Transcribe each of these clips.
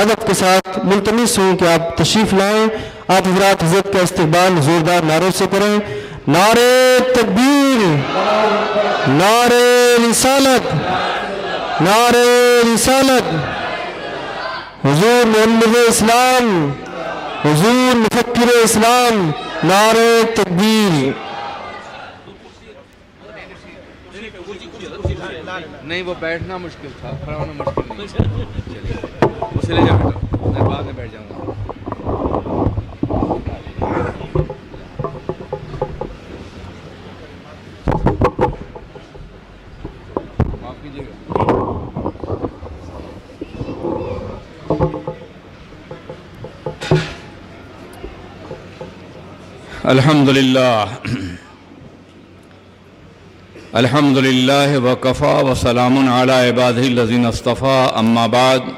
ادب کے ساتھ ملتمس ہوں کہ آپ تشریف لائیں. آپ حضرات حضرت کا استقبال زوردار نعروں سے کریں. نعرے تکبیر، نعرے رسالت، نعرے رسالت. حضور معلم اسلام، حضور مفکر اسلام، نعرے تکبیر. نہیں وہ بیٹھنا مشکل تھا، کھڑا ہونا مشکل نہیں. چلیے اسے لے جا بیٹا، میں بعد میں بیٹھ جاؤں گا. معاف کیجیے گا. الحمدللہ الحمدللہ وکفا وسلام علی عبادہ الذین اصطفیٰ. اما بعد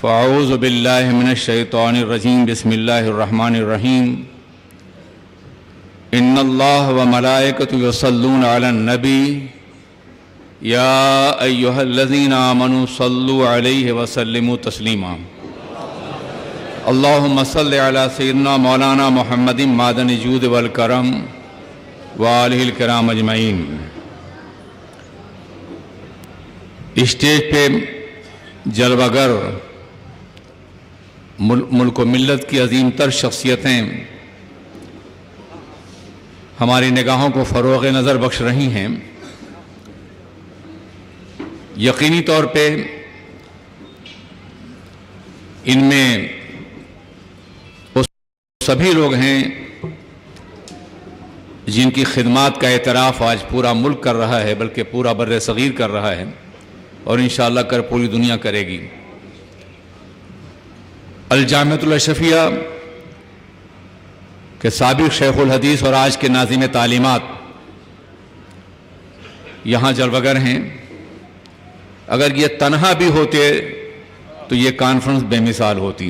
فاعوذ باللہ من الشیطان الرجیم. بسم اللہ الرحمن الرحیم. ان اللہ وملائکتہ یصلون علی النبی یا ایہا الذین آمنوا صلوا علیہ وسلموا تسلیما. اللہم صلی علی سیدنا مولانا محمد معدن الجود والکرم وآلہ الکرام اجمعین. اسٹیج پہ جلوہ گر ملک و ملت کی عظیم تر شخصیتیں ہماری نگاہوں کو فروغ نظر بخش رہی ہیں. یقینی طور پہ ان میں وہ سبھی لوگ ہیں جن کی خدمات کا اعتراف آج پورا ملک کر رہا ہے، بلکہ پورا بر صغیر کر رہا ہے، اور انشاءاللہ کر پوری دنیا کرے گی. الجامعۃ الاشرفیہ کے سابق شیخ الحدیث اور آج کے ناظم تعلیمات یہاں جلوہ گر ہیں. اگر یہ تنہا بھی ہوتے تو یہ کانفرنس بے مثال ہوتی.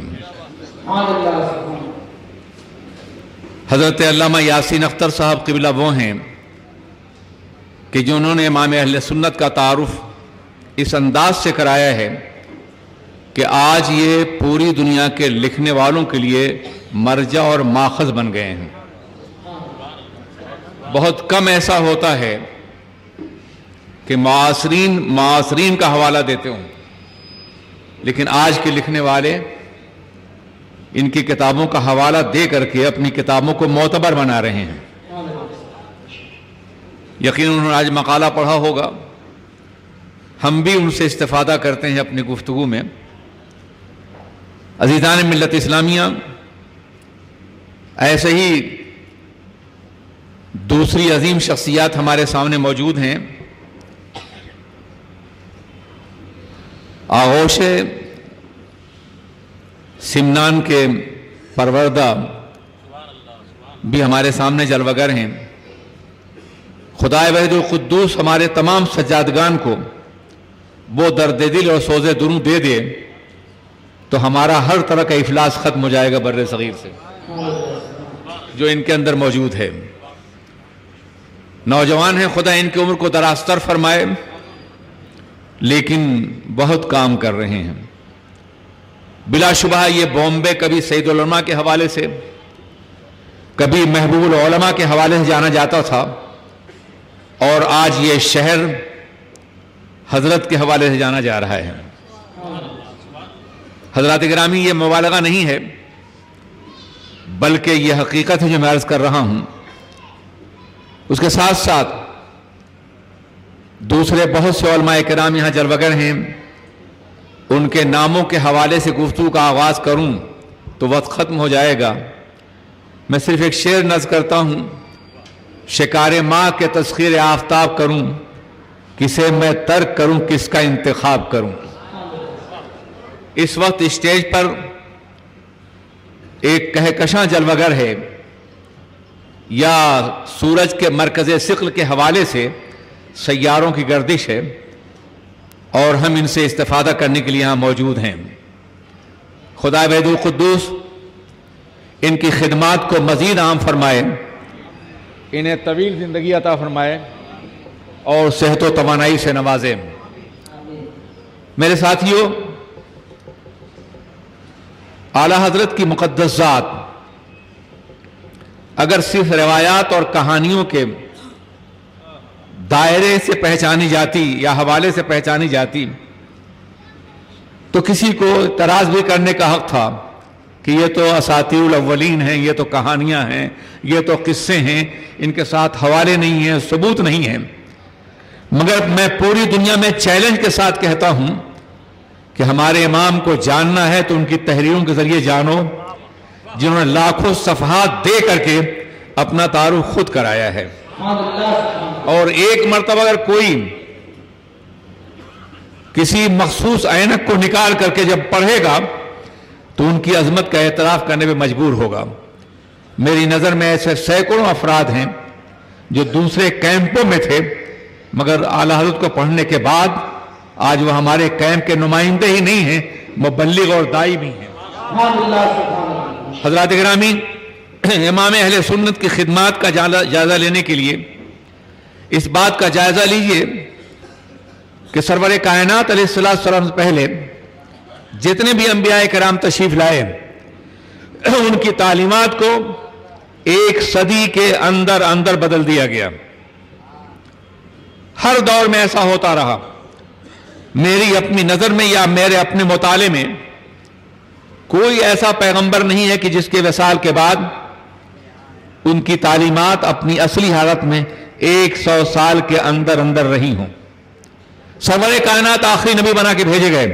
حضرت علامہ یاسین اختر صاحب قبلہ وہ ہیں کہ جنہوں نے امام اہل سنت کا تعارف اس انداز سے کرایا ہے کہ آج یہ پوری دنیا کے لکھنے والوں کے لیے مرجع اور ماخذ بن گئے ہیں. بہت کم ایسا ہوتا ہے کہ معاصرین کا حوالہ دیتے ہوں، لیکن آج کے لکھنے والے ان کی کتابوں کا حوالہ دے کر کے اپنی کتابوں کو معتبر بنا رہے ہیں. یقیناً انہوں نے آج مقالہ پڑھا ہوگا، ہم بھی ان سے استفادہ کرتے ہیں اپنی گفتگو میں. عزیزان ملت اسلامیہ، ایسے ہی دوسری عظیم شخصیات ہمارے سامنے موجود ہیں. آغوش سمنان کے پروردہ بھی ہمارے سامنے جلوہ گر ہیں. خدائے وحید القدوس ہمارے تمام سجادگان کو وہ درد دل اور سوز دروں دے دے تو ہمارا ہر طرح کا افلاس ختم ہو جائے گا بر صغیر سے، جو ان کے اندر موجود ہے. نوجوان ہیں، خدا ان کی عمر کو دراز تر فرمائے، لیکن بہت کام کر رہے ہیں. بلا شبہ یہ بامبے کبھی سید العلماء کے حوالے سے، کبھی محبوب العلماء کے حوالے سے جانا جاتا تھا، اور آج یہ شہر حضرت کے حوالے سے جانا جا رہا ہے. حضرات گرامی، یہ مبالغہ نہیں ہے، بلکہ یہ حقیقت ہے جو میں عرض کر رہا ہوں. اس کے ساتھ ساتھ دوسرے بہت سے علماء کرام یہاں جلوہ گر ہیں. ان کے ناموں کے حوالے سے گفتگو کا آغاز کروں تو وقت ختم ہو جائے گا. میں صرف ایک شعر نظم کرتا ہوں: شکار ماں کے تسخیر آفتاب کروں، کسے میں ترک کروں، کس کا انتخاب کروں. اس وقت اسٹیج پر ایک کہکشاں جلوہ گر ہے، یا سورج کے مرکز ثقل کے حوالے سے سیاروں کی گردش ہے، اور ہم ان سے استفادہ کرنے کے لیے یہاں موجود ہیں. خدا وحید القدوس ان کی خدمات کو مزید عام فرمائے، انہیں طویل زندگی عطا فرمائے اور صحت و توانائی سے نوازے. میرے ساتھیوں، اعلیٰ حضرت کی مقدس ذات اگر صرف روایات اور کہانیوں کے دائرے سے پہچانی جاتی یا حوالے سے پہچانی جاتی تو کسی کو اعتراض بھی کرنے کا حق تھا کہ یہ تو اساطیر الاولین ہیں، یہ تو کہانیاں ہیں، یہ تو قصے ہیں، ان کے ساتھ حوالے نہیں ہیں، ثبوت نہیں ہیں۔ مگر میں پوری دنیا میں چیلنج کے ساتھ کہتا ہوں کہ ہمارے امام کو جاننا ہے تو ان کی تحریروں کے ذریعے جانو، جنہوں نے لاکھوں صفحات دے کر کے اپنا تعارف خود کرایا ہے۔ اور ایک مرتبہ اگر کوئی کسی مخصوص عینک کو نکال کر کے جب پڑھے گا تو ان کی عظمت کا اعتراف کرنے پہ مجبور ہوگا۔ میری نظر میں ایسے سینکڑوں افراد ہیں جو دوسرے کیمپوں میں تھے مگر اعلیٰ حضرت کو پڑھنے کے بعد آج وہ ہمارے کیمپ کے نمائندے ہی نہیں ہیں، مبلغ اور داعی بھی ہیں۔ حضرات گرامی، امام اہل سنت کی خدمات کا جائزہ لینے کے لیے اس بات کا جائزہ لیجئے کہ سرور کائنات علیہ السلام سے پہلے جتنے بھی انبیاء کرام تشریف لائے ان کی تعلیمات کو ایک صدی کے اندر اندر بدل دیا گیا۔ ہر دور میں ایسا ہوتا رہا۔ میری اپنی نظر میں یا میرے اپنے مطالعے میں کوئی ایسا پیغمبر نہیں ہے کہ جس کے وصال کے بعد ان کی تعلیمات اپنی اصلی حالت میں 100 سال کے اندر اندر رہی ہوں۔ سرور کائنات آخری نبی بنا کے بھیجے گئے،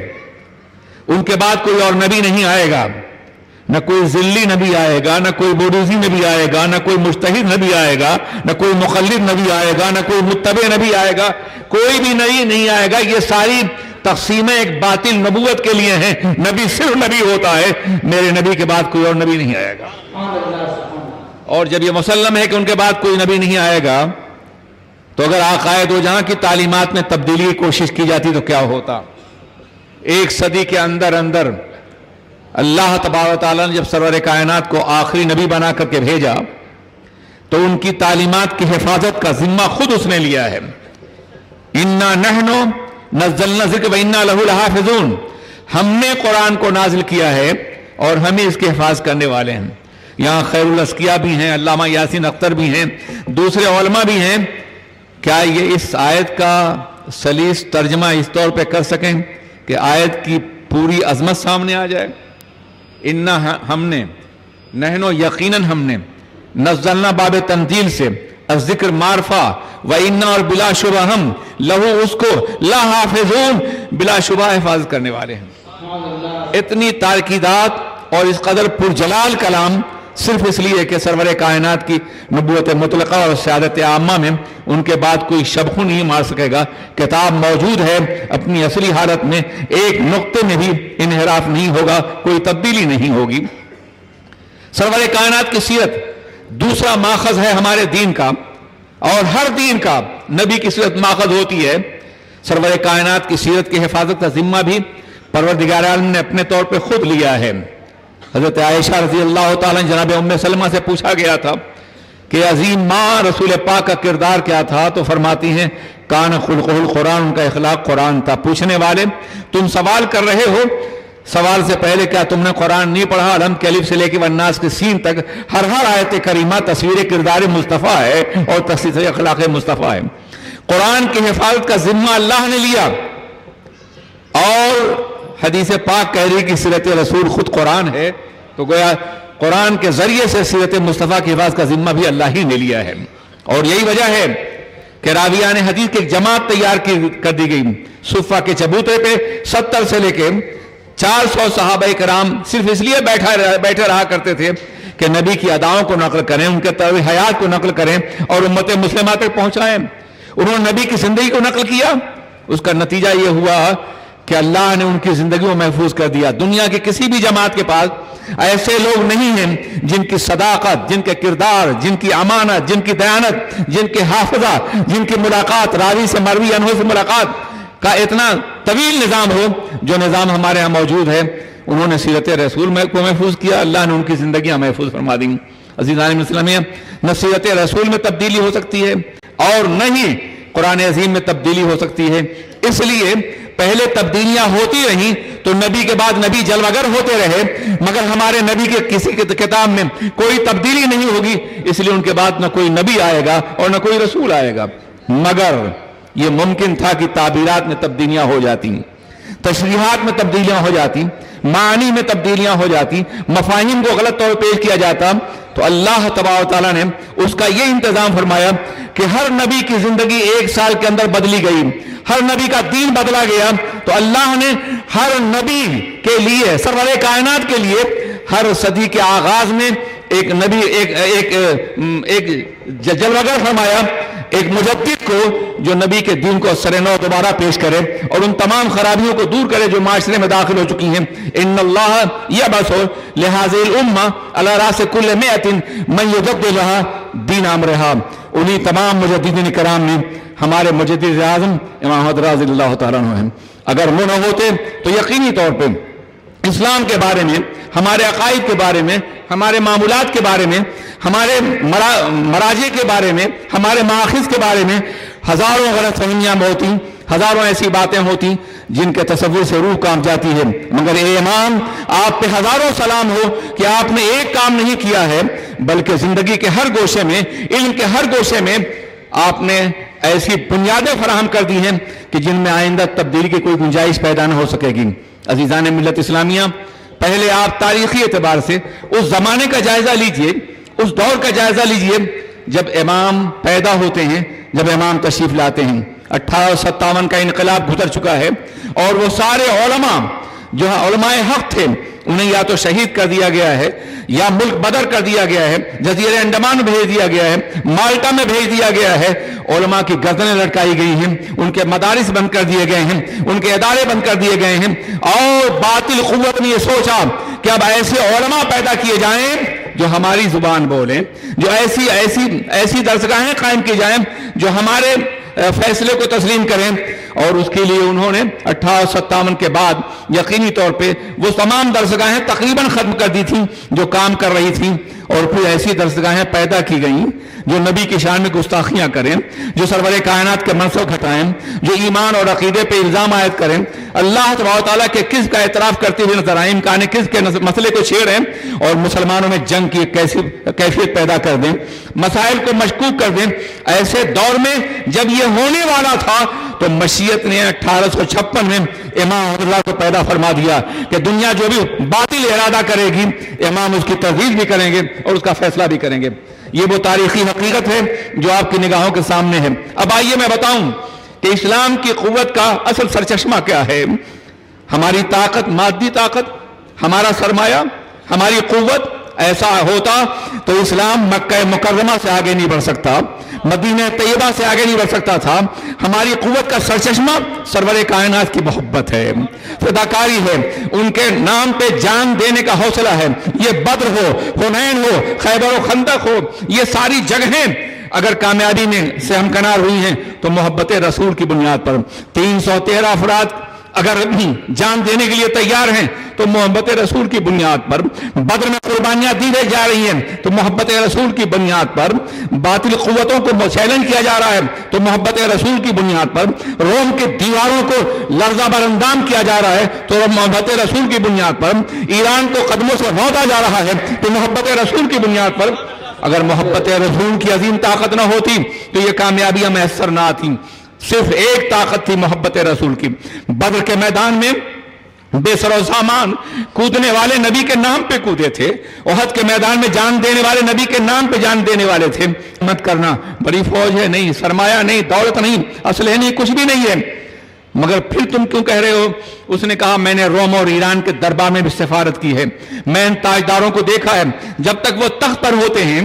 ان کے بعد کوئی اور نبی نہیں آئے گا، نہ کوئی ذلی نبی آئے گا، نہ کوئی بوریزی نبی آئے گا، نہ کوئی مجتہد نبی آئے گا، نہ کوئی مقلد نبی آئے گا، نہ کوئی متبع نبی آئے گا، کوئی بھی نبی نہیں آئے گا۔ یہ ساری تقسیمیں ایک باطل نبوت کے لیے ہیں۔ نبی صرف نبی ہوتا ہے، میرے نبی کے بعد کوئی اور نبی نہیں آئے گا۔ اور جب یہ مسلم ہے کہ ان کے بعد کوئی نبی نہیں آئے گا تو اگر آقائے دو جہاں کی تعلیمات میں تبدیلی کی کوشش کی جاتی تو کیا ہوتا؟ ایک صدی کے اندر اندر اللہ تبارک و تعالیٰ نے جب سرور کائنات کو آخری نبی بنا کر کے بھیجا تو ان کی تعلیمات کی حفاظت کا ذمہ خود اس نے لیا ہے۔ اِنَّا نَحْنُ نَزَّلْنَا الذِّكْرَ وَإِنَّا لَهُ لَحَافِظُونَ، ہم نے قرآن کو نازل کیا ہے اور ہم ہی اس کی حفاظت کرنے والے ہیں۔ یہاں خیر الاسقیاء بھی ہیں، علامہ یاسین اختر بھی ہیں، دوسرے علماء بھی ہیں۔ کیا یہ اس آیت کا سلیس ترجمہ اس طور پہ کر سکیں کہ آیت کی پوری عظمت سامنے آ جائے؟ اِنَّا ہم نے، نحنو یقیناً ہم نے، نزلنا باب تنزیل سے، الذکر معرفہ، وَإِنَّا اور بلا شبہ ہم، لہو اس کو، لا حافظون بلا شبہ حفاظت کرنے والے ہیں۔ اتنی تاکیدات اور اس قدر پرجلال کلام صرف اس لیے کہ سرور کائنات کی نبوت مطلقہ اور سعادت عامہ میں ان کے بعد کوئی شبخو نہیں مار سکے گا۔ کتاب موجود ہے اپنی اصلی حالت میں، ایک نقطے میں بھی انحراف نہیں ہوگا، کوئی تبدیلی نہیں ہوگی۔ سرور کائنات کی سیرت دوسرا ماخذ ہے ہمارے دین کا، اور ہر دین کا نبی کی سیرت ماخذ ہوتی ہے۔ سرور کائنات کی سیرت کی حفاظت کا ذمہ بھی پروردگار عالم نے اپنے طور پہ خود لیا ہے۔ حضرت عائشہ رضی اللہ تعالیٰ جناب ام سلمہ سے پوچھا گیا تھا کہ عظیم ماں رسول پاک کا کردار کیا تھا، تو فرماتی ہیں کان خلقہ القرآن، ان کا اخلاق قرآن تھا۔ پوچھنے والے تم سوال کر رہے ہو، سوال سے پہلے کیا تم نے قرآن نہیں پڑھا؟ الحمد کے الف سے لے کے والناس کے سین تک ہر آیت کریمہ تصویر کردار مصطفیٰ ہے اور تصویر اخلاق مصطفیٰ ہے۔ قرآن کی حفاظت کا ذمہ اللہ نے لیا، اور حدیث پاک کہہ رہی کہ سیرت رسول خود قرآن ہے، تو گویا قرآن کے ذریعے سے سیرت مصطفیٰ کی حفاظت کا ذمہ بھی اللہ ہی نے لیا ہے۔ اور یہی وجہ ہے کہ راویان حدیث کی ایک جماعت تیار کر دی گئی۔ صفہ کے چبوترے پہ 70 سے لے کے 400 صحابہ کرام صرف اس لیے بیٹھے رہا کرتے تھے کہ نبی کی اداؤں کو نقل کریں، ان کے طرز حیات کو نقل کریں اور امت مسلمہ تک پہنچائیں۔ انہوں نے نبی کی زندگی کو نقل کیا، اس کا نتیجہ یہ ہوا کہ اللہ نے ان کی زندگی کو محفوظ کر دیا۔ دنیا کی کسی بھی جماعت کے پاس ایسے لوگ نہیں ہیں جن کی صداقت، جن کے کردار، جن کی امانت، جن کی دیانت، جن کے حافظہ، جن کی ملاقات، راوی سے مروی انہوں سے ملاقات کا اتنا طویل نظام ہو جو نظام ہمارے ہاں موجود ہے۔ انہوں نے سیرت رسول کو محفوظ کیا، اللہ نے ان کی زندگیاں محفوظ فرما دیں۔ عزیزان مسلمین، نہ سیرت رسول میں تبدیلی ہو سکتی ہے اور نہ ہی قرآن عظیم میں تبدیلی ہو سکتی ہے۔ اس لیے پہلے تبدیلیاں ہوتی رہیں تو نبی کے بعد نبی جلوگر ہوتے رہے، مگر ہمارے نبی کے کسی کتاب میں کوئی تبدیلی نہیں ہوگی، اس لیے ان کے بعد نہ کوئی نبی آئے گا اور نہ کوئی رسول آئے گا۔ مگر یہ ممکن تھا کہ تعبیرات میں تبدیلیاں ہو جاتی، تشریحات میں تبدیلیاں ہو جاتی، معانی میں تبدیلیاں ہو جاتی، مفاہیم کو غلط طور پیش کیا جاتا، تو اللہ تبارک و تعالیٰ نے اس کا یہ انتظام فرمایا کہ ہر نبی کی زندگی 1 سال کے اندر بدلی گئی، ہر نبی کا دین بدلا گیا۔ تو اللہ نے ہر نبی کے لیے، سرور کائنات کے لیے، ہر صدی کے آغاز میں ایک نبی، ایک جلوگر فرمایا، ایک مجدد کو جو نبی کے دین کو سر نو دوبارہ پیش کرے اور ان تمام خرابیوں کو دور کرے جو معاشرے میں داخل ہو چکی ہیں۔ ان اللہ یبعث لہذه الامہ علی راس کل مئۃ من یجدد لها دین امرها۔ انہی تمام مجددین کرام میں ہمارے مجدد اعظم امام احمد رضی اللہ تعالیٰ عنہ ہیں۔ اگر وہ نہ ہوتے تو یقینی طور پہ اسلام کے بارے میں، ہمارے عقائد کے بارے میں، ہمارے معمولات کے بارے میں، ہمارے مراجع کے بارے میں، ہمارے مآخذ کے بارے میں ہزاروں غلط فہمیاں ہوتی، ہزاروں ایسی باتیں ہوتی جن کے تصور سے روح کانپ جاتی ہے۔ مگر اے امام، آپ پہ ہزاروں سلام ہو کہ آپ نے ایک کام نہیں کیا ہے، بلکہ زندگی کے ہر گوشے میں، علم کے ہر گوشے میں آپ نے ایسی بنیادیں فراہم کر دی ہیں کہ جن میں آئندہ تبدیلی کی کوئی گنجائش پیدا نہ ہو سکے گی۔ عزیزان ملت اسلامیہ، پہلے آپ تاریخی اعتبار سے اس زمانے کا جائزہ لیجئے، اس دور کا جائزہ لیجئے جب امام پیدا ہوتے ہیں، جب امام تشریف لاتے ہیں۔ 1857 کا انقلاب گزر چکا ہے اور وہ سارے علماء جو علماء حق تھے انہیں یا تو شہید کر دیا گیا ہے، یا ملک بدر کر دیا گیا ہے، جزیرہ انڈمان میں بھیج دیا گیا ہے، مالٹا میں بھیج دیا گیا ہے۔ علماء کی گردنیں لٹکائی گئی ہیں، ان کے مدارس بند کر دیے گئے ہیں، ان کے ادارے بند کر دیے گئے ہیں، اور باطل قوت نے یہ سوچا کہ اب ایسے علماء پیدا کیے جائیں جو ہماری زبان بولیں، جو ایسی درسگاہیں قائم کی جائیں جو ہمارے فیصلے کو تسلیم کریں۔ اور اس کے لیے انہوں نے 1857 کے بعد یقینی طور پہ وہ تمام درسگاہیں تقریباً ختم کر دی تھیں جو کام کر رہی تھیں، اور پھر ایسی درسگاہیں پیدا کی گئیں جو نبی کی شان میں گستاخیاں کریں، جو سرور کائنات کے منصب گھٹائیں، جو ایمان اور عقیدے پہ الزام عائد کریں، اللہ تبارک و تعالیٰ کے کس کا اعتراف کرتے ہوئے نظر آئیں، امکان کس کے مسئلے کو چھیڑیں اور مسلمانوں میں جنگ کی کیفیت پیدا کر دیں، مسائل کو مشکوک کر دیں۔ ایسے دور میں جب یہ ہونے والا تھا تو مشیت نے 1856 میں امام اللہ کو پیدا فرما دیا کہ دنیا جو بھی باطل ارادہ کرے گی، امام اس کی تردید بھی کریں گے اور اس کا فیصلہ بھی کریں گے۔ یہ وہ تاریخی حقیقت ہے جو آپ کی نگاہوں کے سامنے ہے۔ اب آئیے میں بتاؤں کہ اسلام کی قوت کا اصل سرچشمہ کیا ہے۔ ہماری طاقت، مادی طاقت، ہمارا سرمایہ، ہماری قوت ایسا ہوتا تو اسلام مکہ مکرمہ سے آگے نہیں بڑھ سکتا، مدینہ طیبہ سے آگے نہیں بڑھ سکتا تھا۔ ہماری قوت کا سرچشمہ سرور کائنات کی محبت ہے، فداکاری ہے، ان کے نام پہ جان دینے کا حوصلہ ہے۔ یہ بدر ہو، حنین ہو، خیبر و خندق ہو، یہ ساری جگہیں اگر کامیابی میں سے ہمکنار ہوئی ہیں تو محبت رسول کی بنیاد پر۔ 313 افراد اگر جان دینے کے لیے تیار ہیں تو محبت رسول کی بنیاد پر۔ بدر میں قربانیاں دی جا رہی ہیں تو محبت رسول کی بنیاد پر۔ باطل قوتوں کو چیلنج کیا جا رہا ہے تو محبت رسول کی بنیاد پر۔ روم کے دیواروں کو لرزہ بر اندام کیا جا رہا ہے تو محبت رسول کی بنیاد پر۔ ایران کو قدموں سے روندا جا رہا ہے تو محبت رسول کی بنیاد پر۔ اگر محبت رسول کی عظیم طاقت نہ ہوتی تو یہ کامیابیاں میسر نہ آتی۔ صرف ایک طاقت تھی محبت رسول کی۔ بدر کے میدان میں بے سر و سامان کودنے والے نبی کے نام پہ کودے تھے، احد کے میدان میں جان دینے والے نبی کے نام پہ جان دینے والے تھے۔ مت کرنا بڑی فوج ہے نہیں، سرمایہ نہیں، دولت نہیں، اسلحے نہیں، کچھ بھی نہیں ہے، مگر پھر تم کیوں کہہ رہے ہو؟ اس نے کہا میں نے روم اور ایران کے دربار میں بھی سفارت کی ہے، میں ان تاجداروں کو دیکھا ہے، جب تک وہ تخت پر ہوتے ہیں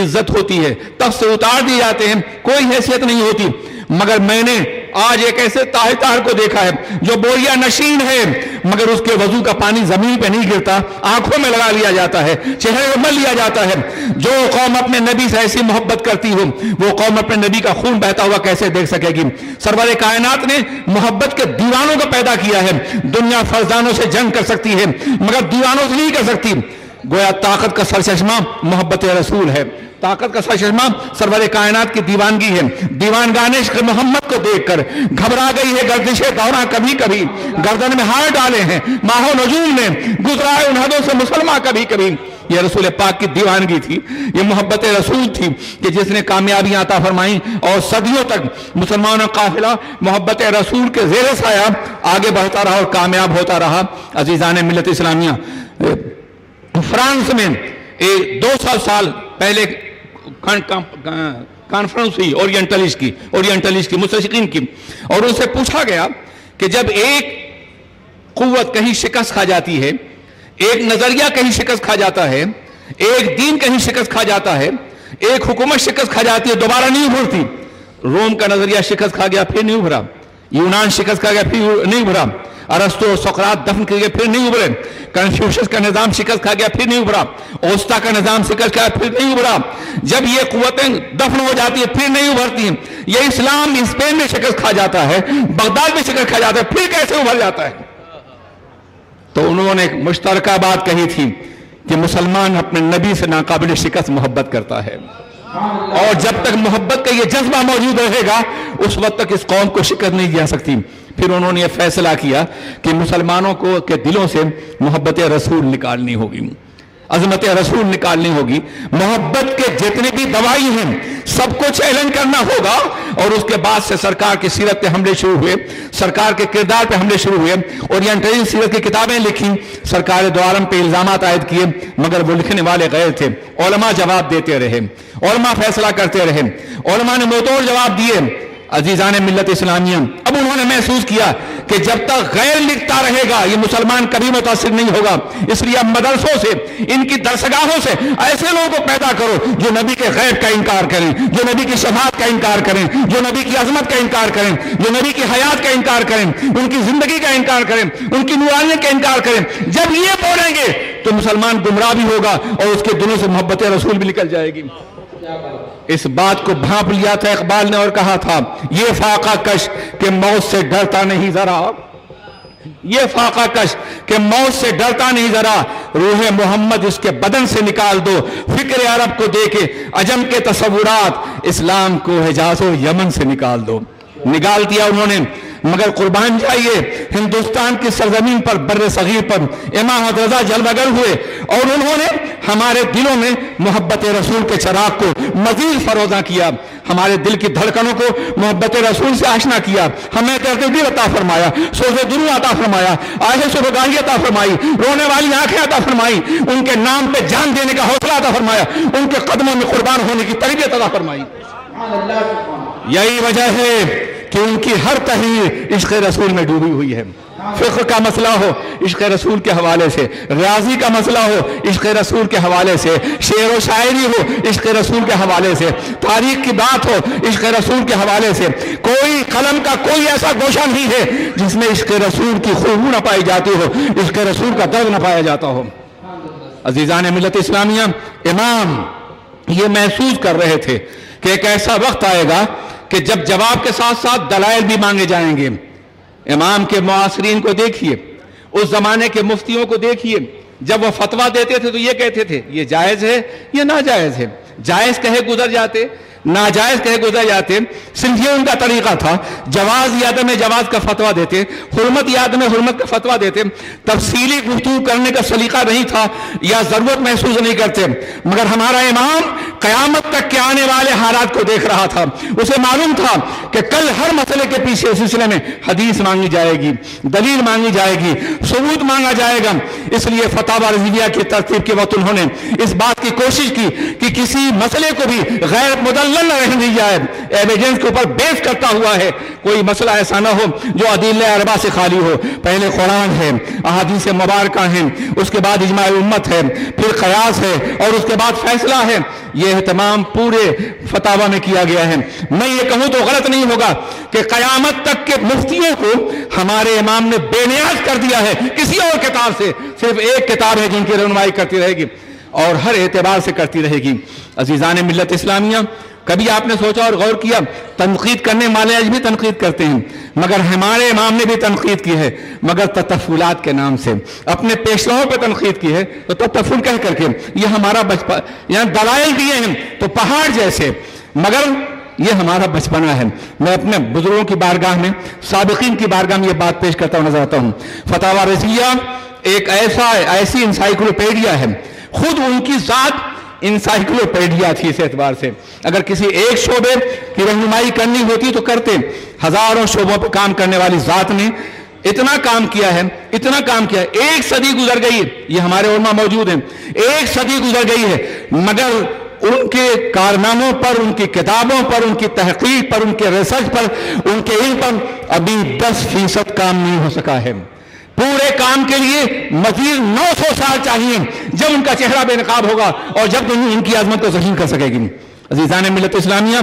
عزت ہوتی ہے، تخت سے اتار دیے جاتے ہیں کوئی حیثیت نہیں ہوتی، مگر میں نے آج ایک ایسے تاجدار کو دیکھا ہے جو بوریا نشین ہے مگر اس کے وضو کا پانی زمین پہ نہیں گرتا، آنکھوں میں لگا لیا جاتا ہے، چہرے میں مل لیا جاتا ہے۔ جو قوم اپنے نبی سے ایسی محبت کرتی ہو وہ قوم اپنے نبی کا خون بہتا ہوا کیسے دیکھ سکے گی؟ سرور کائنات نے محبت کے دیوانوں کو پیدا کیا ہے۔ دنیا فرزانوں سے جنگ کر سکتی ہے مگر دیوانوں سے نہیں کر سکتی۔ گویا طاقت کا سرچشمہ محبت رسول ہے، طاقت کا سرچشمہ سرور کائنات کی دیوانگی ہے۔ دیوانگان عشق محمد کو دیکھ کر گھبرا گئی ہے گردش دورہ، کبھی کبھی گردن میں ہار ڈالے ہیں ماہ و نجوم نے، گزرا ہے ان حدوں سے مسلمہ کبھی کبھی۔ یہ رسول پاک کی دیوانگی تھی، یہ محبت رسول تھی کہ جس نے کامیابیاں عطا فرمائیں اور صدیوں تک مسلمانوں کا قافلہ محبت رسول کے زیر سایہ آگے بڑھتا رہا اور کامیاب ہوتا رہا۔ عزیزان ملت اسلامیہ، فرانس میں 200 سال پہلے کانفرنس ہوئی اورینٹلسٹ کی مستشرقین کی، اور ان سے پوچھا گیا کہ جب ایک قوت کہیں شکست کھا جاتی ہے، ایک نظریہ کہیں شکست کھا جاتا ہے، ایک دین کہیں شکست کھا جاتا ہے، ایک حکومت شکست کھا جاتی ہے، دوبارہ نہیں ابھرتی۔ روم کا نظریہ شکست کھا گیا پھر نہیں ابھرا، یونان شکست کھا گیا پھر نہیں ابھرا، ارسطو اور سقراط دفن کر گئے پھر نہیں ابھرے، کنفیوشس کا نظام شکست کھا گیا پھر نہیں ابھرا، اوستا کا نظام شکست کھا گیا پھر نہیں ابھرا۔ جب یہ قوتیں دفن ہو جاتی ہیں پھر نہیں ابھرتی ہیں۔ یہ اسلام اسپین میں شکست کھا جاتا ہے، بغداد میں شکست کھا جاتا ہے، پھر کیسے ابھر جاتا ہے؟ تو انہوں نے ایک مشترکہ بات کہی تھی کہ مسلمان اپنے نبی سے ناقابل شکست محبت کرتا ہے، اور جب تک محبت کا یہ جذبہ موجود رہے گا اس وقت تک اس قوم کو شکست نہیں جا سکتی۔ پھر انہوں نے یہ فیصلہ کیا کہ مسلمانوں کو کے دلوں سے محبت رسول نکالنی ہوگی، عظمت رسول نکالنی ہوگی، محبت کے جتنے بھی دوائی ہیں سب کو چیلنج کرنا ہوگا۔ اور اس کے بعد سے سرکار کی سیرت پہ حملے شروع ہوئے، سرکار کے کردار پہ حملے شروع ہوئے، اورینٹل سیرت کی کتابیں لکھی، سرکار دو عالم پہ الزامات عائد کیے، مگر وہ لکھنے والے غیر تھے۔ علماء جواب دیتے رہے، علماء فیصلہ کرتے رہے، علماء نے منہ توڑ جواب دیے۔ عزیزان ملت اسلامیہ، اب انہوں نے محسوس کیا کہ جب تک غیر لکھتا رہے گا یہ مسلمان کبھی متاثر نہیں ہوگا، اس لیے اب مدرسوں سے، ان کی درسگاہوں سے ایسے لوگوں کو پیدا کرو جو نبی کے غیب کا انکار کریں، جو نبی کی شفاعت کا انکار کریں، جو نبی کی عظمت کا انکار کریں، جو نبی کی حیات کا انکار کریں، ان کی زندگی کا انکار کریں، ان کی نورانیت کا انکار کریں۔ جب یہ بولیں گے تو مسلمان گمراہ بھی ہوگا اور اس کے دلوں سے محبت رسول بھی نکل جائے گی۔ اس بات کو بھانپ لیا تھا اقبال نے اور کہا تھا، یہ فاقہ کش کہ موت سے ڈرتا نہیں ذرا، یہ فاقہ کش کہ موت سے ڈرتا نہیں ذرا، روح محمد اس کے بدن سے نکال دو، فکر عرب کو دے کے عجم کے تصورات، اسلام کو حجاز و یمن سے نکال دو۔ نکال دیا انہوں نے، مگر قربان جائیے ہندوستان کی سرزمین پر، بر صغیر پر امام رضا جلوہ گر ہوئے اور انہوں نے ہمارے دلوں میں محبت رسول کے چراغ کو مزید فروزاں کیا، ہمارے دل کی دھڑکنوں کو محبت رسول سے آشنا کیا، ہمیں درد دل عطا فرمایا، سوز دل عطا فرمایا، آہ صبحگاہی عطا فرمائی، رونے والی آنکھیں عطا فرمائی، ان کے نام پہ جان دینے کا حوصلہ عطا فرمایا، ان کے قدموں میں قربان ہونے کی تربیت عطا فرمائی۔ یہی وجہ ہے کہ ان کی ہر تحریر عشق رسول میں ڈوبی ہوئی ہے۔ فقہ کا مسئلہ ہو عشق رسول کے حوالے سے، ریاضی کا مسئلہ ہو عشق رسول کے حوالے سے، شعر و شاعری ہو عشق رسول کے حوالے سے، تاریخ کی بات ہو عشق رسول کے حوالے سے، کوئی قلم کا کوئی ایسا گوشہ نہیں ہے جس میں عشق رسول کی خوشبو نہ پائی جاتی ہو، عشق رسول کا درد نہ پایا جاتا ہو۔ عزیزان ملت اسلامیہ، امام یہ محسوس کر رہے تھے کہ ایک ایسا وقت آئے گا کہ جب جواب کے ساتھ ساتھ دلائل بھی مانگے جائیں گے۔ امام کے معاصرین کو دیکھیے، اس زمانے کے مفتیوں کو دیکھیے، جب وہ فتویٰ دیتے تھے تو یہ کہتے تھے یہ جائز ہے یہ ناجائز ہے، جائز کہے گزر جاتے، ناجائز کہے گزر جاتے، صرف یہ ان کا طریقہ تھا، جواز یا عدم جواز کا فتویٰ دیتے، حرمت یا عدم حرمت کا فتویٰ دیتے، تفصیلی گفتگو کرنے کا سلیقہ نہیں تھا یا ضرورت محسوس نہیں کرتے۔ مگر ہمارا امام قیامت تک کے آنے والے حالات کو دیکھ رہا تھا، اسے معلوم تھا کہ کل ہر مسئلے کے پیچھے اس سلسلے میں حدیث مانگی جائے گی، دلیل مانگی جائے گی، ثبوت مانگا جائے گا۔ اس لیے فتاوی رضویہ کی ترتیب کے وقت انہوں نے اس بات کی کوشش کی کہ کسی مسئلے کو بھی غیر مدلل نہ رہنے دی جائے، ایویڈنس کے اوپر بیس کرتا ہوا ہے، کوئی مسئلہ ایسا نہ ہو جو ادلہ اربعہ سے خالی ہو۔ پہلے قرآن ہے، احادیث مبارکہ ہیں، اس کے بعد اجماع امت ہے، پھر قیاس ہے اور اس کے بعد فیصلہ ہے۔ یہ اہتمام پورے فتاوی میں کیا گیا ہے۔ میں یہ کہوں تو غلط نہیں ہوگا کہ قیامت تک کے مفتیوں کو ہمارے امام نے بے نیاز کر دیا ہے کسی اور کتاب سے، صرف ایک کتاب ہے جن کی رہنمائی کرتی رہے گی۔ اور ہر اعتبار سے کرتی رہے گی۔ عزیزان ملت اسلامیہ، کبھی آپ نے سوچا اور غور کیا، تنقید کرنے والے آج بھی تنقید کرتے ہیں، مگر ہمارے امام نے بھی تنقید کی ہے، مگر تطفلات کے نام سے اپنے پیشواؤں پہ تنقید کی ہے، تو تطفل کہہ کر کے یہ ہمارا بچپن، یہاں دلائل دیے ہیں تو پہاڑ جیسے، مگر یہ ہمارا بچپنا ہے۔ میں اپنے بزرگوں کی بارگاہ میں، سابقین کی بارگاہ میں یہ بات پیش کرتا ہوں نظر آتا ہوں۔ فتاوی رضیہ ایک ایسی انسائیکلوپیڈیا ہے، خود ان کی ذات انسائیکلوپیڈیا تھی اس اعتبار سے، اگر کسی ایک شعبے کی رہنمائی کرنی ہوتی تو کرتے، ہزاروں شعبوں پہ کام کرنے والی ذات نے اتنا کام کیا ہے، اتنا کام کیا ہے، ایک صدی گزر گئی، یہ ہمارے علماء موجود ہیں، ایک صدی گزر گئی ہے، مگر ان کے کارناموں پر، ان کی کتابوں پر، ان کی تحقیق پر، ان کے ریسرچ پر، ان کے علم پر ابھی 10% کام نہیں ہو سکا ہے۔ پورے کام کے لیے مزید 900 سال چاہیے جب ان کا چہرہ بے نقاب ہوگا اور جب ان کی عظمت کو ذلیل کر سکے گی۔ عزیزان ملت اسلامیہ،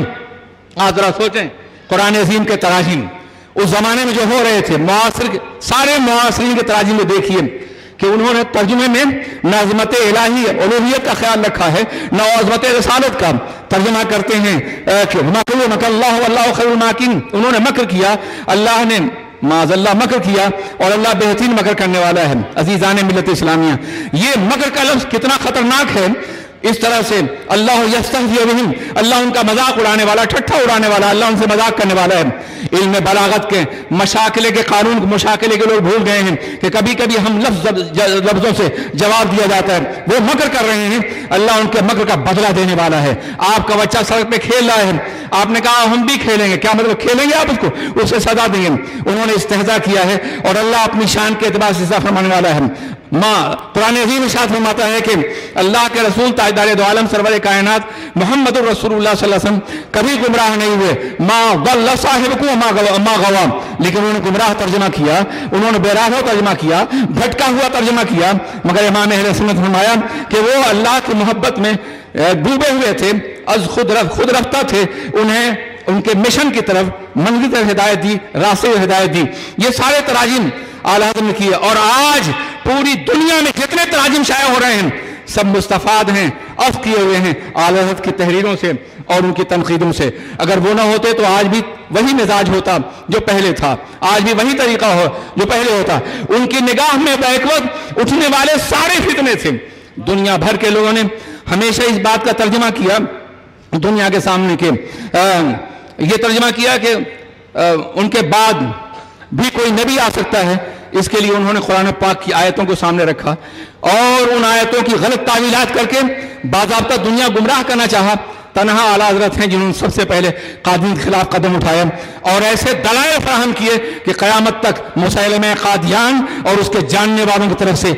آج ذرا سوچیں، قرآن عظیم کے تراجم اس زمانے میں جو ہو رہے تھے، سارے معاصرین کے تراجم میں دیکھیے کہ انہوں نے ترجمے میں نہ عظمت الہی الوہیت کا خیال رکھا ہے، نہ عظمت رسالت کا۔ ترجمہ کرتے ہیں کہ مکر اللہ واللہ خیر الماکرین، انہوں نے مکر کیا، اللہ نے معاذ اللہ مکر کیا، اور اللہ بہترین مکر کرنے والا ہے۔ عزیزان ملت اسلامیہ، یہ مکر کا لفظ کتنا خطرناک ہے، اس طرح سے اللہ یستہزئ بہم، اللہ ان کا مذاق اڑانے والا، ٹھٹھا اڑانے والا، اللہ ان سے مذاق کرنے والا ہے۔ علم بلاغت کے مشاکلے کے قانون، مشاکلے کے لوگ بھول گئے ہیں کہ کبھی کبھی ہم لفظوں سے جواب دیا جاتا ہے، وہ مکر کر رہے ہیں، اللہ ان کے مکر کا بدلہ دینے والا ہے۔ آپ کا بچہ سڑک پہ کھیل رہا ہے، آپ نے کہا ہم بھی کھیلیں گے، کیا مطلب کھیلیں گے آپ اس کو؟ اسے سزا دیں گے۔ انہوں نے استہزاء کیا ہے اور اللہ اپنی شان کے اعتبار سے استہزاء فرمانے والا ہے۔ قرآن عظیم ارشاد فرماتا ہے کہ اللہ کے رسول تاجدار دو عالم سرور کائنات محمد الرسول اللہ صلی اللہ علیہ وسلم کبھی گمراہ نہیں ہوئے، ما ضل صاحبکم وما غوی، لیکن انہوں نے گمراہ ترجمہ کیا، انہوں نے بے راہ ترجمہ کیا، بھٹکا ہوا ترجمہ کیا، مگر امام اہل سنت فرمایا کہ وہ اللہ کی محبت میں ڈوبے ہوئے تھے، از خود رفتہ تھے، انہیں ان کے مشن کی طرف، منزل طرف ہدایت دی، راستے ہدایت دی۔ یہ سارے تراجم اعلیٰ حضرت نے کیے، اور آج پوری دنیا میں جتنے تراجم شائع ہو رہے ہیں سب مستفاد ہیں، اف کیے ہوئے ہیں اعلیٰ حضرت کی تحریروں سے اور ان کی تنقیدوں سے۔ اگر وہ نہ ہوتے تو آج بھی وہی مزاج ہوتا جو پہلے تھا، آج بھی وہی طریقہ ہو جو پہلے ہوتا۔ ان کی نگاہ میں بیک وقت اٹھنے والے سارے فتنے تھے۔ دنیا بھر کے لوگوں نے ہمیشہ اس بات کا ترجمہ کیا دنیا کے سامنے کہ یہ ترجمہ کیا کہ ان کے بعد بھی کوئی نبی آ سکتا ہے، اس کے لیے انہوں نے قرآن پاک کی آیتوں کو سامنے رکھا اور ان آیتوں کی غلط تعویلات کر کے باضابطہ دنیا گمراہ کرنا چاہا۔ تنہا اعلیٰ حضرت ہیں جنہوں نے سب سے پہلے قادیان کے خلاف قدم اٹھایا اور ایسے دلائل فراہم کیے کہ قیامت تک مسیلمہ قادیان اور اس کے جاننے والوں کی طرف سے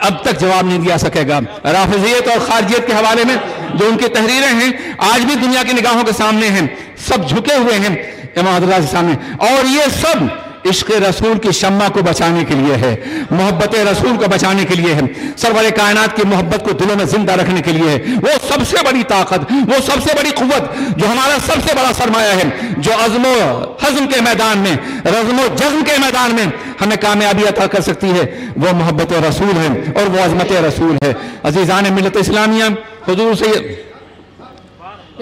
اب تک جواب نہیں دیا سکے گا۔ رافضیت اور خارجیت کے حوالے میں جو ان کی تحریریں ہیں آج بھی دنیا کی نگاہوں کے سامنے ہیں، سب جھکے ہوئے ہیں امام حضرات کے سامنے، اور یہ سب عشق رسول کی شمع کو بچانے کے لیے ہے، محبت رسول کو بچانے کے لیے ہے، سرور کائنات کی محبت کو دلوں میں زندہ رکھنے کے لیے ہے۔ وہ سب سے بڑی طاقت، وہ سب سے بڑی قوت جو ہمارا سب سے بڑا سرمایہ ہے، جو عزم و حزم کے میدان میں، رزم و جزم کے میدان میں ہمیں کامیابی عطا کر سکتی ہے، وہ محبت رسول ہے اور وہ عظمت رسول ہے۔ عزیزان ملت اسلامیہ، حضور سے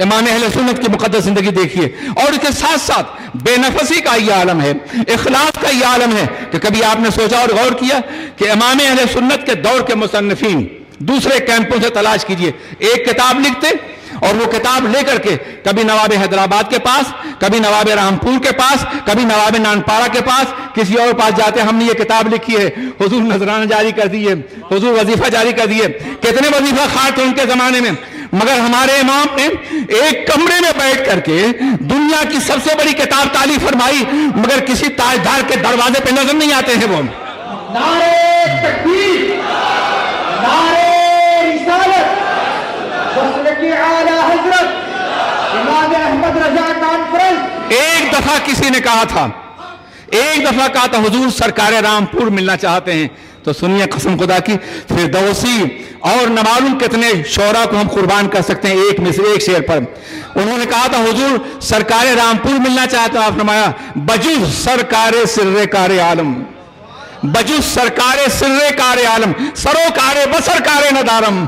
امام اہل سنت کی مقدس زندگی دیکھیے، اور اس کے ساتھ ساتھ بے نفسی کا یہ عالم ہے، اخلاص کا یہ عالم ہے کہ کبھی آپ نے سوچا اور غور کیا کہ امام اہل سنت کے دور کے مصنفین دوسرے کیمپوں سے تلاش کیجئے، ایک کتاب لکھتے اور وہ کتاب لے کر کے کبھی نواب حیدرآباد کے پاس، کبھی نواب رامپور کے پاس، کبھی نواب نانپارہ کے پاس، کسی اور پاس جاتے ہم نے یہ کتاب لکھی ہے، حضور نذرانہ جاری کر دیے، حضور وظیفہ جاری کر دیے۔ کتنے وظیفہ خار تھے ان کے زمانے میں، مگر ہمارے امام نے ایک کمرے میں بیٹھ کر کے دنیا کی سب سے بڑی کتاب تالیف فرمائی، مگر کسی تاجدار کے دروازے پہ نظر نہیں آتے ہیں۔ وہ نعرہ تکبیر، نعرہ رسالت، مسلک اعلیٰ حضرت امام احمد رضا کانفرنس۔ ایک دفعہ کسی نے کہا تھا، حضور سرکار رامپور ملنا چاہتے ہیں، تو سنیے قسم خدا کی، فردوسی اور نہ معلوم کتنے شعراء کو ہم قربان کر سکتے ہیں ایک شعر پر۔ انہوں نے کہا تھا حضور سرکار رامپور ملنا چاہتے ہیں، آپ نے فرمایا بجز سرکار سر کار عالم، بجز سرکار سر کار عالم، سروکار بسرکار ندارم۔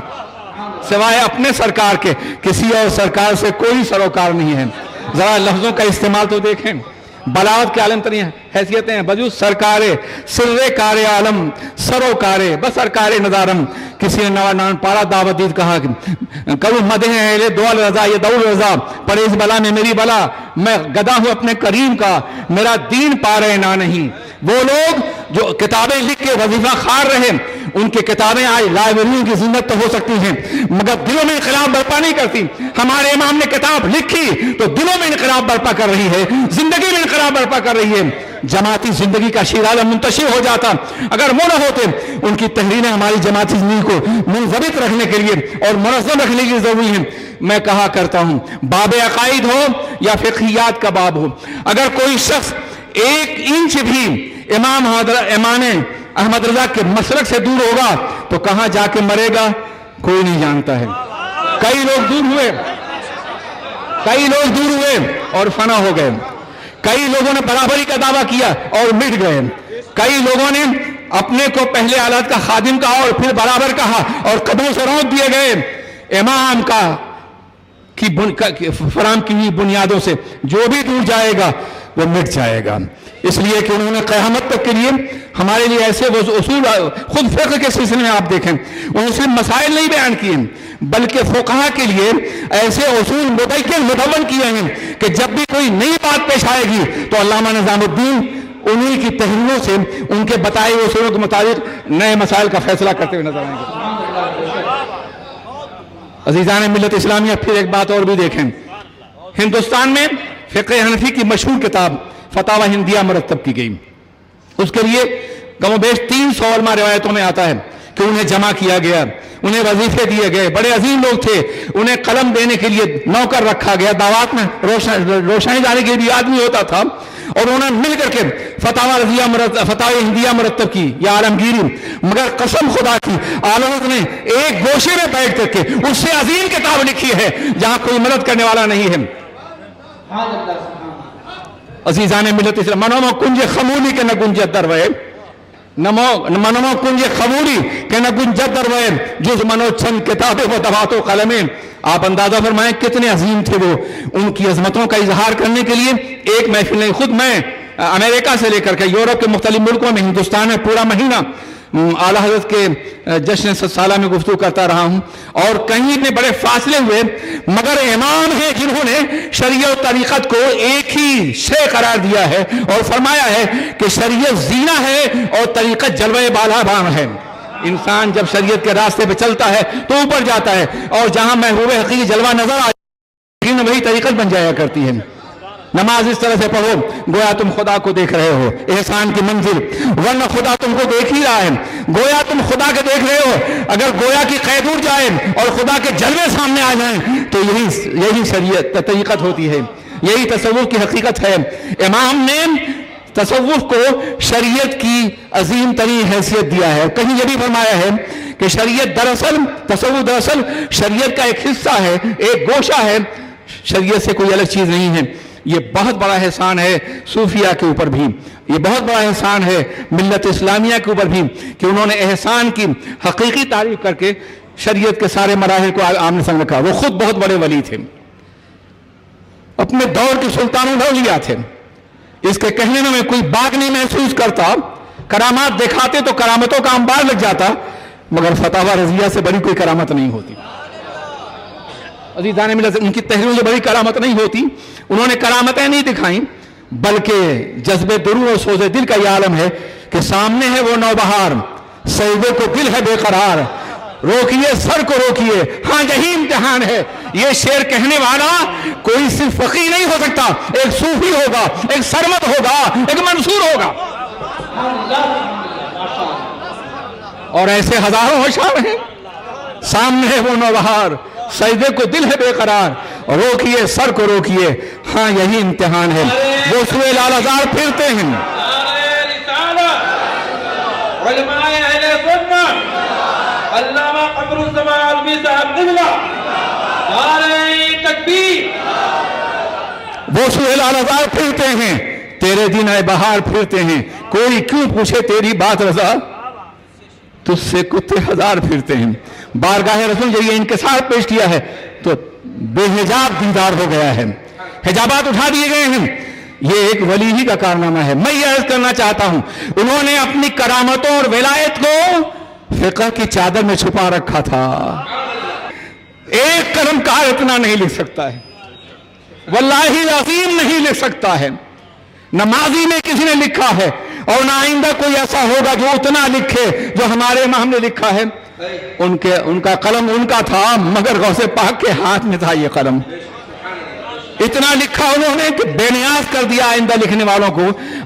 سوائے اپنے سرکار کے کسی اور سرکار سے کوئی سروکار نہیں ہے. ذرا لفظوں کا استعمال تو دیکھیں. بلاغت کے عالم ترین حیثیتیں ہیں بجو سرکار سر کار عالم سروکار بس سرکار نظارم. کسی نے نوان پارا دعوت دید کہا کرو مدح اہل دول رضا یہ دول رضا پریز بلا میں میری بلا میں گدا ہوں اپنے کریم کا میرا دین پا رہے نہ نہیں. وہ لوگ جو کتابیں لکھ کے وظیفہ خار رہے ان کی کتابیں آج لائبریریوں کی زندگی تو ہو سکتی ہیں مگر دلوں میں انقلاب برپا نہیں کرتی. ہمارے امام نے کتاب لکھی تو دلوں میں انقلاب برپا کر رہی ہے, زندگی میں انقلاب برپا کر رہی ہے. جماعتی زندگی کا شیرازہ منتشر ہو جاتا اگر وہ نہ ہوتے. ان کی تحریریں ہماری جماعتی زندگی کو منضبط رکھنے کے لیے اور منظم رکھنے کے لیے ضروری ہیں. میں کہا کرتا ہوں باب عقائد ہو یا فقہیات کا باب ہو, اگر کوئی شخص ایک انچ بھی امام احمد رضا کے مسلک سے دور ہوگا تو کہاں جا کے مرے گا کوئی نہیں جانتا ہے. کئی لوگ دور ہوئے اور فنا ہو گئے. کئی لوگوں نے برابری کا دعویٰ کیا اور مٹ گئے. کئی لوگوں نے اپنے کو پہلے آلات کا خادم کہا اور پھر برابر کہا اور قدموں سے روک دیے گئے. امام کا فراہم کی ہوئی بنیادوں سے جو بھی دور جائے گا وہ مٹ جائے گا. اس لیے کہ انہوں نے قیامت تک کے لیے ہمارے لیے ایسے اصول خود فقہ کے سلسلے میں آپ دیکھیں انہوں نے صرف مسائل نہیں بیان کیے بلکہ فقہا کے لیے ایسے اصول مدون کیے ہیں کہ جب بھی کوئی نئی بات پیش آئے گی تو علامہ نظام الدین انہی کی تحریروں سے ان کے بتائے ہوئے اصولوں کے مطابق نئے مسائل کا فیصلہ کرتے ہوئے نظر آئیں گے. عزیزان ملت اسلامیہ پھر ایک بات اور بھی دیکھیں. ہندوستان میں فقہ حنفی کی مشہور کتاب فتاوی ہندیہ مرتب کی گئی. اس کے لیے کم و بیش 300 علماء روایتوں میں آتا ہے کہ انہیں جمع کیا گیا, انہیں وظیفے دیے گئے, بڑے عظیم لوگ تھے, انہیں قلم دینے کے لیے نوکر رکھا گیا, دعوات میں روشنی ڈالنے کے لیے بھی آدمی ہوتا تھا, اور انہوں نے مل کر کے فتاوی ہندیہ مرتب کی یا عالمگیری. مگر قسم خدا کی عالمت نے ایک گوشے میں بیٹھ کر کے اس سے عظیم کتاب لکھی ہے جہاں کوئی مدد کرنے والا نہیں ہے. عزیزان ملت اسلام منو کنج خمولی کے نہ گنجت دروے منو کنج خمولی کے نہ گنجت دروے جز منو چند کتابیں و دوات و قلمیں. آپ اندازہ فرمائیں کتنے عظیم تھے وہ. ان کی عظمتوں کا اظہار کرنے کے لیے ایک محفل نہیں, خود میں امریکہ سے لے کر کے یورپ کے مختلف ملکوں میں ہندوستان میں پورا مہینہ اعلیٰ حضرت کے جشن 100 سالہ میں گفتگو کرتا رہا ہوں, اور کہیں اتنے بڑے فاصلے ہوئے مگر امام ہیں جنہوں نے شریعت و طریقت کو ایک ہی شے قرار دیا ہے اور فرمایا ہے کہ شریعت زینہ ہے اور طریقت جلوہ بالا بان ہے. انسان جب شریعت کے راستے پہ چلتا ہے تو اوپر جاتا ہے, اور جہاں محبوب حقیقی جلوہ نظر آئے وہی طریقت بن جایا کرتی ہے. نماز اس طرح سے پڑھو گویا تم خدا کو دیکھ رہے ہو, احسان کی منزل, ورنہ خدا تم کو دیکھ ہی رہا ہے. گویا تم خدا کے دیکھ رہے ہو, اگر گویا کی قید اڑ جائے اور خدا کے جلوے سامنے آ جائیں تو یہی شریعت طریقت ہوتی ہے, یہی تصوف کی حقیقت ہے. امام نے تصوف کو شریعت کی عظیم ترین حیثیت دیا ہے. کہیں یہ بھی فرمایا ہے کہ شریعت تصوف دراصل شریعت کا ایک حصہ ہے, ایک گوشہ ہے, شریعت سے کوئی الگ چیز نہیں ہے. یہ بہت بڑا احسان ہے صوفیہ کے اوپر بھی, یہ بہت بڑا احسان ہے ملت اسلامیہ کے اوپر بھی کہ انہوں نے احسان کی حقیقی تعریف کر کے شریعت کے سارے مراحل کو آمنے سامنے رکھا. وہ خود بہت بڑے ولی تھے, اپنے دور کے سلطان الاولیاء تھے. اس کے کہنے میں کوئی باغ نہیں محسوس کرتا, کرامات دکھاتے تو کرامتوں کا انبار لگ جاتا, مگر فتاوی رضیہ سے بڑی کوئی کرامت نہیں ہوتی. عزیزان ملت ان کی تحریروں سے بڑی کرامت نہیں ہوتی. انہوں نے کرامتیں نہیں دکھائیں بلکہ جذبے درون اور سوز دل کا یہ عالم ہے کہ سامنے ہے وہ نوبہار, سجدے کو دل ہے بے قرار, روکیے سر کو روکیے ہاں یہی امتحان ہے. یہ شعر کہنے والا کوئی صرف فقیہ نہیں ہو سکتا, ایک صوفی ہوگا, ایک سرمد ہوگا, ایک منصور ہوگا, اور ایسے ہزاروں اشعار ہیں. سامنے ہے وہ نوبہار, سجدے کو دل ہے بے قرار, روکیے سر کو روکیے ہاں یہی امتحان ہے. وہ سوئے لال ہزار پھرتے ہیں. علامہ قمر الزمان علمی صاحب نگلا نعرہ تکبیر. وہ سوئے لال ہزار پھرتے ہیں, تیرے دن اے بہار پھرتے ہیں, کوئی کیوں پوچھے تیری بات رضا, تجھ سے کتے ہزار پھرتے ہیں. بارگاہ رسول جب یہ انکسار پیش کیا ہے تو بے حجاب دیدار ہو گیا ہے، حجابات اٹھا دیے گئے ہیں. یہ ایک ولی ہی کا کارنامہ ہے. میں یہ عرض کرنا چاہتا ہوں انہوں نے اپنی کرامتوں اور ولایت کو فقہ کی چادر میں چھپا رکھا تھا. ایک قلم کار اتنا نہیں لکھ سکتا ہے، واللہ عظیم نہیں لکھ سکتا ہے. نہ ماضی میں کسی نے لکھا ہے اور نہ آئندہ کوئی ایسا ہوگا جو اتنا لکھے جو ہمارے امام نے لکھا ہے. ان کا قلم ان کا تھا، مگر غوث پاک کے ہاتھ میں تھا یہ قلم. اتنا لکھا انہوں نے کہ بے نیاز کر دیا آئندہ لکھنے والوں کو.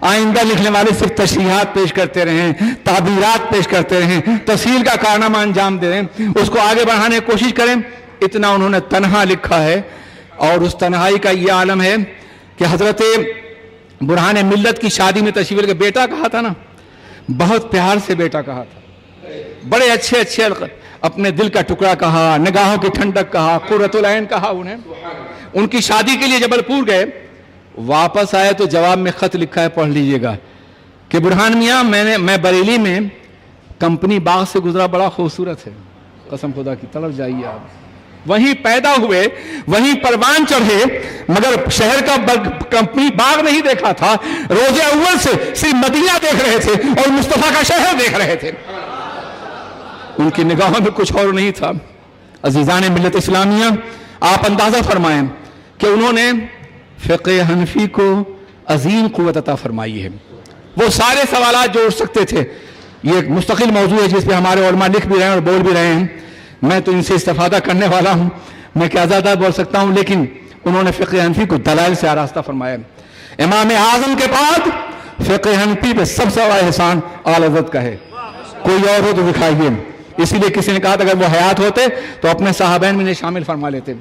آئندہ لکھنے والے صرف تشریحات پیش کرتے رہیں، تعبیرات پیش کرتے رہیں، تفصیل کا کارنامہ انجام دے رہیں، اس کو آگے بڑھانے کی کوشش کریں. اتنا انہوں نے تنہا لکھا ہے. اور اس تنہائی کا یہ عالم ہے کہ حضرت برہان ملت کی شادی میں تشریف لے کے بیٹا کہا تھا نا، بہت پیار سے بیٹا کہا تھا، بڑے اچھے اچھے اپنے دل کا ٹکڑا کہا، نگاہوں کی ٹھنڈک کہا، قرۃ العین کہا انہیں. ان کی شادی کے لیے جبل پور گئے، واپس آئے تو جواب میں خط لکھا ہے، پڑھ لیجئے گا کہ برہان میاں میں بریلی میں کمپنی باغ سے گزرا، بڑا خوبصورت ہے، قسم خدا کی طرف جائیے آپ. وہیں پیدا ہوئے، وہیں پروان چڑھے، مگر شہر کا کمپنی باغ نہیں دیکھا تھا. روز اول سے صرف مدینہ دیکھ رہے تھے اور مصطفیٰ کا شہر دیکھ رہے تھے. ان کی نگاہوں میں کچھ اور نہیں تھا. عزیزان ملت اسلامیہ، آپ اندازہ فرمائیں کہ انہوں نے فقہ حنفی کو عظیم قوت عطا فرمائی ہے. وہ سارے سوالات جو اٹھ سکتے تھے، یہ ایک مستقل موضوع ہے جس پہ ہمارے علماء لکھ بھی رہے ہیں اور بول بھی رہے ہیں. میں تو ان سے استفادہ کرنے والا ہوں، میں کیا زیادہ بول سکتا ہوں، لیکن انہوں نے فقہ حنفی کو دلائل سے آراستہ فرمایا. امام اعظم کے بعد فقہ حنفی پہ سب سے بڑا احسان اعلی حضرت کا ہے. کوئی اور ہو تو دکھائیے. اسی لیے کسی نے کہا تھا اگر وہ حیات ہوتے تو اپنے صحابین میں شامل فرما لیتے.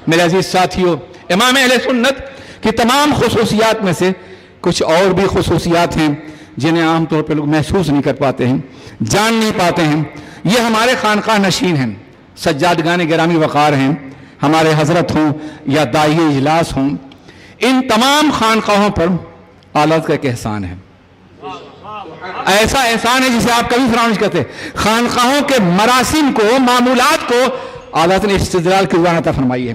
میرے عزیز ساتھیو، امام اہل سنت کی تمام خصوصیات میں سے کچھ اور بھی خصوصیات ہیں جنہیں عام طور پہ لوگ محسوس نہیں کر پاتے ہیں، جان نہیں پاتے ہیں. یہ ہمارے خانقاہ نشین ہیں، سجادگان گرامی وقار ہیں، ہمارے حضرت ہوں یا داعی اجلاس ہوں، ان تمام خانقاہوں پر اعلیٰ کا ایک احسان ہے. ایسا احسان ہے جسے آپ کبھی فراموش کرتے. خانقاہوں کے مراسم کو، معمولات کو اعلیٰ نے استدلال کی زبان عطا فرمائی ہے،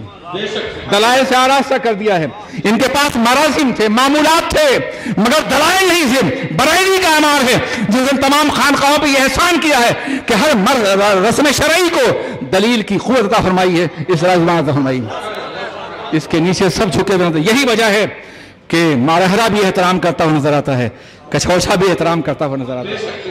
دلائل سے آراستہ کر دیا ہے. ان کے پاس مراسم تھے، معمولات تھے، مگر دلائل نہیں تھے. بریلی کا امار ہے جس نے تمام خانقاہوں پہ یہ احسان کیا ہے کہ ہر رسم شرعی کو دلیل کی قوت عطا فرمائی ہے، اسرار زبان عطا فرمائی. اس کے نیچے سب جھکے ہوئے. یہی وجہ ہے کہ مارہرا بھی احترام کرتا ہوا نظر آتا ہے، کچھوچا بھی احترام کرتا ہوا نظر آتا ہے.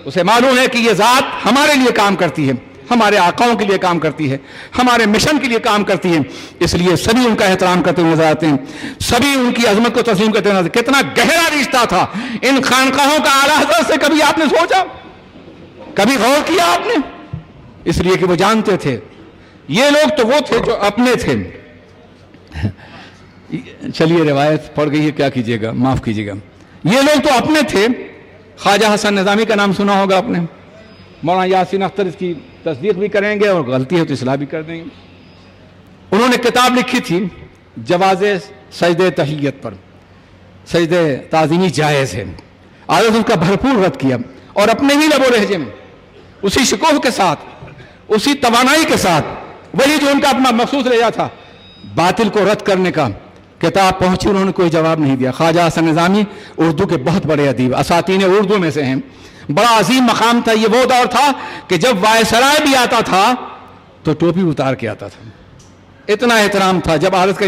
اسے معلوم ہے کہ یہ ذات ہمارے لیے کام کرتی ہے، ہمارے آقاؤں کے لیے کام کرتی ہے، ہمارے مشن کے لیے کام کرتی ہے. اس لیے سبھی ان کا احترام کرتے ہوئے نظر آتے ہیں، سبھی ان کی عظمت کو تسلیم کرتے ہوئے نظر آتے ہیں. کتنا گہرا رشتہ تھا ان خانقاہوں کا اعلیٰ حضرت سے. کبھی آپ نے سوچا، کبھی غور کیا آپ نے؟ اس لیے کہ وہ جانتے تھے یہ لوگ تو وہ تھے جو اپنے تھے. چلیے روایت پڑھ گئی ہے، کیا کیجیے گا، معاف کیجیے گا. یہ لوگ تو اپنے تھے. خواجہ حسن نظامی کا نام سنا ہوگا آپ نے. مولانا یاسین اختر اس کی تصدیق بھی کریں گے اور غلطی ہے تو اصلاح بھی کر دیں گے. انہوں نے کتاب لکھی تھی جواز سجدہ تحیت پر. سجدہ تعظیمی جائز ہے. آج اس کا بھرپور رد کیا اور اپنے ہی لب و لہجے میں، اسی شکوہ کے ساتھ، اسی توانائی کے ساتھ، وہی جو ان کا اپنا مخصوص رہا تھا باطل کو رد کرنے کا. کتاب پہنچی، انہوں نے کوئی جواب نہیں دیا. خواجہ حسن نظامی اردو کے بہت بڑے ادیب، اساتین اردو میں سے ہیں. بڑا عظیم مقام تھا. یہ وہ دور تھا کہ جب وائسرائے بھی آتا تھا تو ٹوپی اتار کے آتا تھا. اتنا احترام تھا. جب عادت کا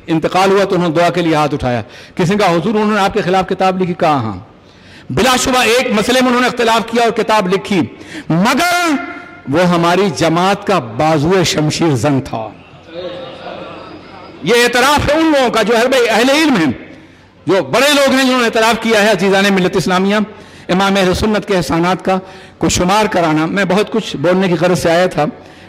انتقال ہوا تو انہوں نے دعا کے لیے ہاتھ اٹھایا. کسی کا حضور انہوں نے آپ کے خلاف کتاب لکھی؟ کہا ہاں. بلا شبہ ایک مسئلے میں انہوں نے اختلاف کیا اور کتاب لکھی، مگر وہ ہماری جماعت کا بازو شمشیر زنگ تھا. یہ اعتراف ہے ان لوگوں کا جو اہل علم ہیں، جو بڑے لوگ ہیں جنہوں نے اعتراف کیا ہے. عزیزان ملت اسلامیہ، امام اہل سنت کے احسانات کا کوئی شمار کرانا، میں بہت کچھ بولنے کی غرض سے آیا تھا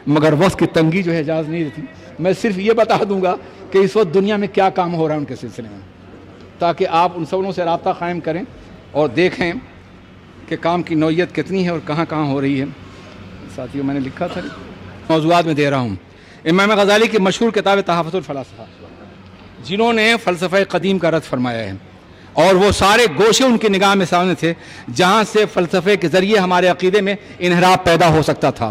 مگر وقت کی تنگی جو ہے اجازت نہیں دیتی. میں صرف یہ بتا دوں گا کہ اس وقت دنیا میں کیا کام ہو رہا ہے ان کے سلسلے میں، تاکہ آپ ان سبوں سے رابطہ قائم کریں اور دیکھیں کہ کام کی نوعیت کتنی ہے اور کہاں کہاں ہو رہی ہے. ساتھیوں، میں نے لکھا تھا، موضوعات میں دے رہا ہوں. امام غزالی کی مشہور کتاب تحفظ الفلاسفہ، جنہوں نے فلسفہ قدیم کا رد فرمایا ہے، اور وہ سارے گوشے ان کی نگاہ میں سامنے تھے جہاں سے فلسفے کے ذریعے ہمارے عقیدے میں انحراف پیدا ہو سکتا تھا.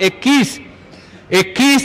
21